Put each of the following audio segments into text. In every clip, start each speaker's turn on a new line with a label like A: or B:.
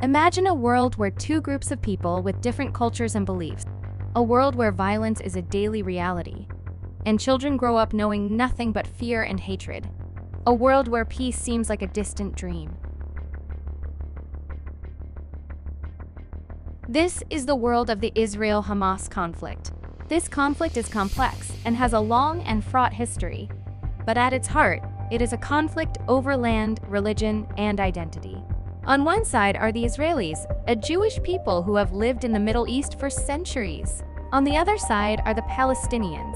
A: Imagine a world where two groups of people with different cultures and beliefs. A world where violence is a daily reality, and children grow up knowing nothing but fear and hatred. A world where peace seems like a distant dream. This is the world of the Israel-Hamas conflict. This conflict is complex and has a long and fraught history. But at its heart, it is a conflict over land, religion, and identity. On one side are the Israelis, a Jewish people who have lived in the Middle East for centuries. On the other side are the Palestinians,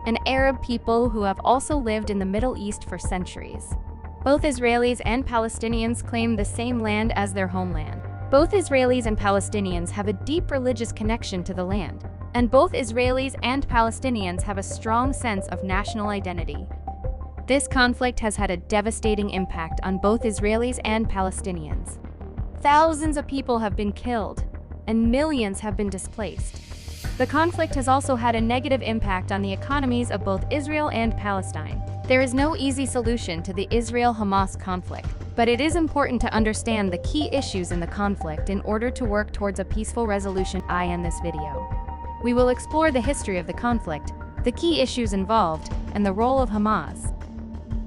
A: an Arab people who have also lived in the Middle East for centuries. Both Israelis and Palestinians claim the same land as their homeland. Both Israelis and Palestinians have a deep religious connection to the land, and both Israelis and Palestinians have a strong sense of national identity. This conflict has had a devastating impact on both Israelis and Palestinians. Thousands of people have been killed, and millions have been displaced. The conflict has also had a negative impact on the economies of both Israel and Palestine. There is no easy solution to the Israel-Hamas conflict, but it is important to understand the key issues in the conflict in order to work towards a peaceful resolution. In this video, we will explore the history of the conflict, the key issues involved, and the role of Hamas.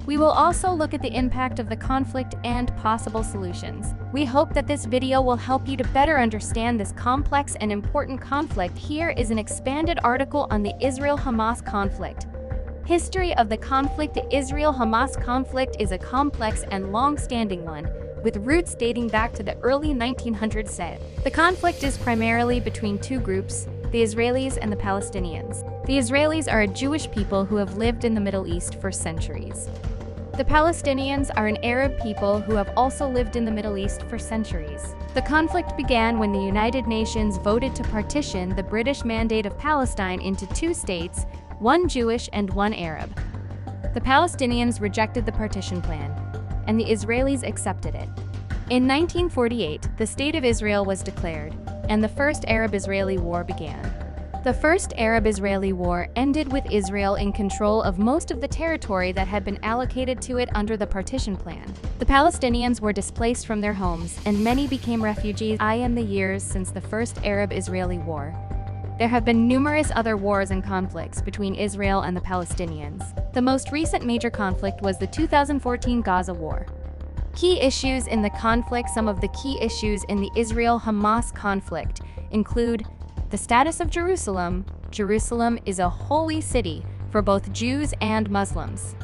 A: We will also look at the impact of the conflict and possible solutions. We hope that this video will help you to better understand this complex and important conflict. Here is an expanded article on the Israel-Hamas conflict. History of the conflict. The Israel-Hamas conflict is a complex and long-standing one, with roots dating back to the early 1900s. The conflict is primarily between two groups, the Israelis and the Palestinians. The Israelis are a Jewish people who have lived in the Middle East for centuries. The Palestinians are an Arab people who have also lived in the Middle East for centuries. The conflict began when the United Nations voted to partition the British Mandate of Palestine into two states, one Jewish and one Arab. The Palestinians rejected the partition plan, and the Israelis accepted it. In 1948, the State of Israel was declared, and the First Arab-Israeli War began. The First Arab-Israeli War ended with Israel in control of most of the territory that had been allocated to it under the partition plan. The Palestinians were displaced from their homes, and many became refugees. In the years since the First Arab-Israeli War, there have been numerous other wars and conflicts between Israel and the Palestinians. The most recent major conflict was the 2014 Gaza War. Key issues in the conflict. Some of the key issues in the Israel-Hamas conflict include the status of Jerusalem. Jerusalem is a holy city for both Jews and Muslims.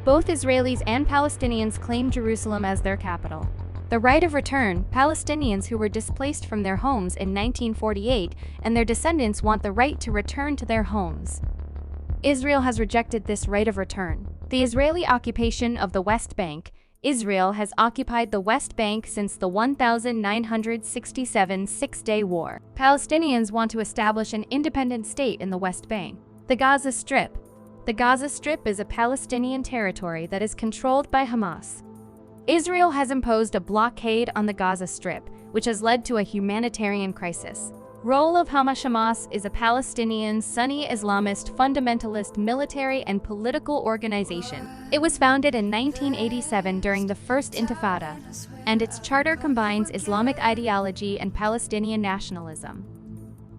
A: Both Israelis and Palestinians claim Jerusalem as their capital. The right of return. Palestinians who were displaced from their homes in 1948 and their descendants want the right to return to their homes. Israel has rejected this right of return. The Israeli occupation of the West Bank. Israel has occupied the West Bank since the 1967 Six-Day War. Palestinians want to establish an independent state in the West Bank. The Gaza Strip. The Gaza Strip is a Palestinian territory that is controlled by Hamas. Israel has imposed a blockade on the Gaza Strip, which has led to a humanitarian crisis. Role of Hamas is a Palestinian Sunni Islamist fundamentalist military and political organization. It was founded in 1987 during the First Intifada, and its charter combines Islamic ideology and Palestinian nationalism.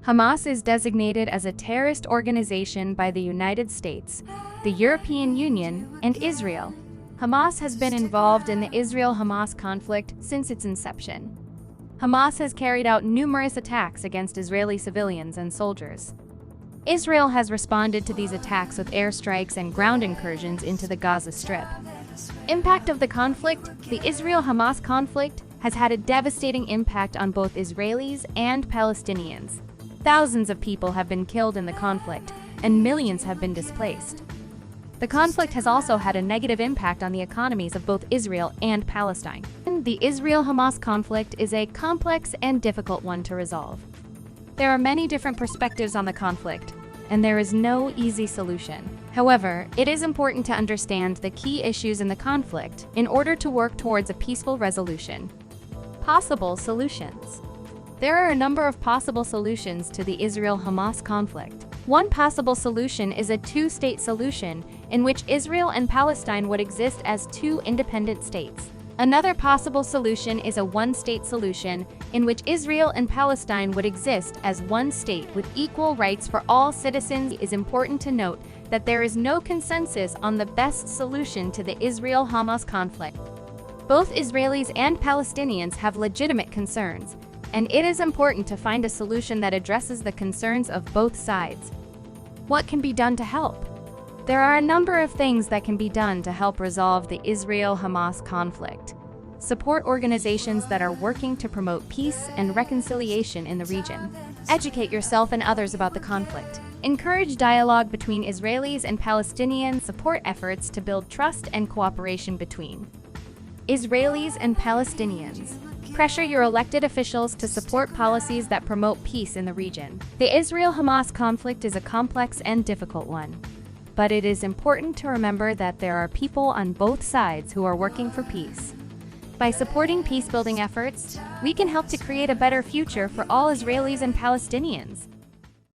A: Hamas is designated as a terrorist organization by the United States, the European Union, and Israel. Hamas has been involved in the Israel-Hamas conflict since its inception. Hamas has carried out numerous attacks against Israeli civilians and soldiers. Israel has responded to these attacks with airstrikes and ground incursions into the Gaza Strip. Impact of the conflict. The Israel-Hamas conflict has had a devastating impact on both Israelis and Palestinians. Thousands of people have been killed in the conflict, and millions have been displaced. The conflict has also had a negative impact on the economies of both Israel and Palestine. The Israel-Hamas conflict is a complex and difficult one to resolve. There are many different perspectives on the conflict, and there is no easy solution. However, it is important to understand the key issues in the conflict in order to work towards a peaceful resolution. Possible solutions. There are a number of possible solutions to the Israel-Hamas conflict. One possible solution is a two-state solution in which Israel and Palestine would exist as two independent states. Another possible solution is a one-state solution, in which Israel and Palestine would exist as one state with equal rights for all citizens. It is important to note that there is no consensus on the best solution to the Israel-Hamas conflict. Both Israelis and Palestinians have legitimate concerns, and it is important to find a solution that addresses the concerns of both sides. What can be done to help? There are a number of things that can be done to help resolve the Israel-Hamas conflict. Support organizations that are working to promote peace and reconciliation in the region. Educate yourself and others about the conflict. Encourage dialogue between Israelis and Palestinians. Support efforts to build trust and cooperation between Israelis and Palestinians. Pressure your elected officials to support policies that promote peace in the region. The Israel-Hamas conflict is a complex and difficult one, but it is important to remember that there are people on both sides who are working for peace. By supporting peace-building efforts, we can help to create a better future for all Israelis and Palestinians.